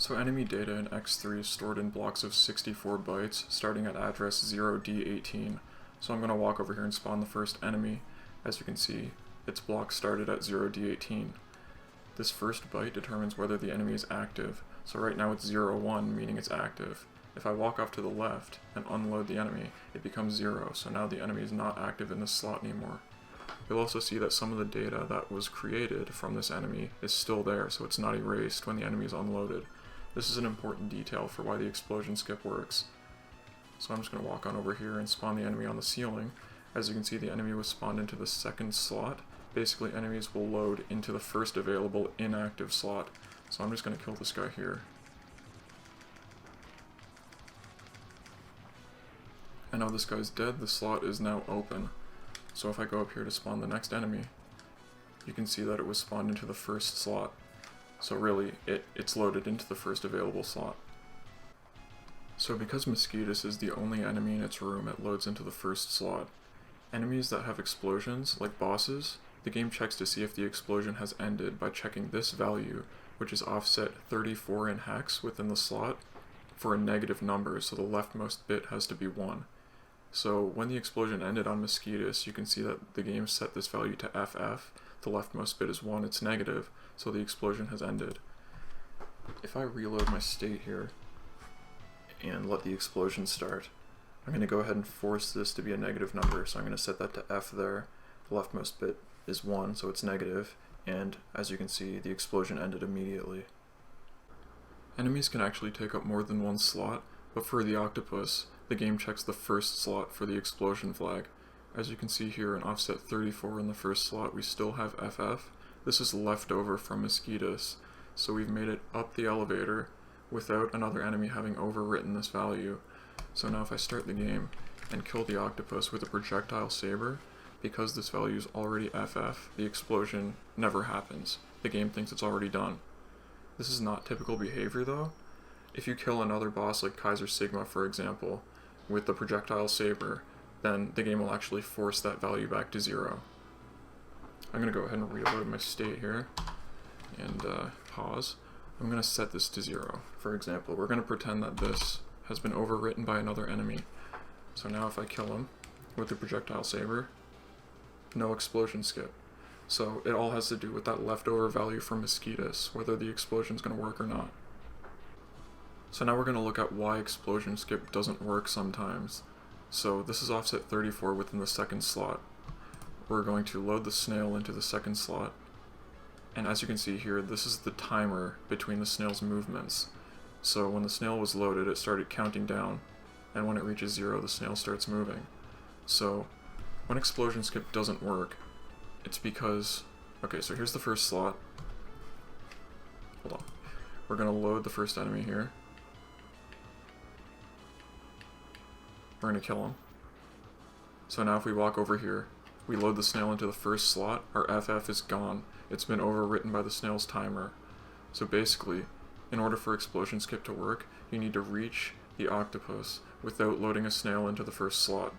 So enemy data in X3 is stored in blocks of 64 bytes, starting at address 0D18. So I'm going to walk over here and spawn the first enemy. As you can see, its block started at 0D18. This first byte determines whether the enemy is active. So right now it's 01, meaning it's active. If I walk off to the left and unload the enemy, it becomes 0, so now the enemy is not active in this slot anymore. You'll also see that some of the data that was created from this enemy is still there, so it's not erased when the enemy is unloaded. This is an important detail for why the explosion skip works. So I'm just going to walk on over here and spawn the enemy on the ceiling. As you can see, the enemy was spawned into the second slot. Basically, enemies will load into the first available inactive slot. So I'm just going to kill this guy here. And now this guy's dead, the slot is now open. So if I go up here to spawn the next enemy, you can see that it was spawned into the first slot. So really, it's loaded into the first available slot. So because Mosquitos is the only enemy in its room, it loads into the first slot. Enemies that have explosions, like bosses, the game checks to see if the explosion has ended by checking this value, which is offset 34 in hex within the slot, for a negative number, so the leftmost bit has to be 1. So when the explosion ended on Mosquitos, you can see that the game set this value to FF. The leftmost bit is 1, it's negative, so the explosion has ended. If I reload my state here and let the explosion start, I'm going to go ahead and force this to be a negative number, so I'm going to set that to F there. The leftmost bit is 1, so it's negative, and as you can see, the explosion ended immediately. Enemies can actually take up more than one slot, but for the octopus, the game checks the first slot for the explosion flag. As you can see here in offset 34 in the first slot, we still have FF. This is leftover from Mosquitos, so we've made it up the elevator without another enemy having overwritten this value. So now if I start the game and kill the octopus with a projectile saber, because this value is already FF, the explosion never happens. The game thinks it's already done. This is not typical behavior though. If you kill another boss like Kaiser Sigma, for example, with the projectile saber, then the game will actually force that value back to 0. I'm going to go ahead and reload my state here and pause. I'm going to set this to 0. For example, we're going to pretend that this has been overwritten by another enemy. So now if I kill him with the projectile saber, no explosion skip. So it all has to do with that leftover value from Mosquitos, whether the explosion is going to work or not. So now we're going to look at why explosion skip doesn't work sometimes. So this is offset 34 within the second slot. We're going to load the snail into the second slot. And as you can see here, this is the timer between the snail's movements. So when the snail was loaded, it started counting down. And when it reaches 0, the snail starts moving. So when explosion skip doesn't work, it's because... Okay, so here's the first slot. Hold on. We're going to load the first enemy here. We're going to kill him. So now if we walk over here, we load the snail into the first slot, our FF is gone. It's been overwritten by the snail's timer. So basically, in order for explosion skip to work, you need to reach the octopus without loading a snail into the first slot.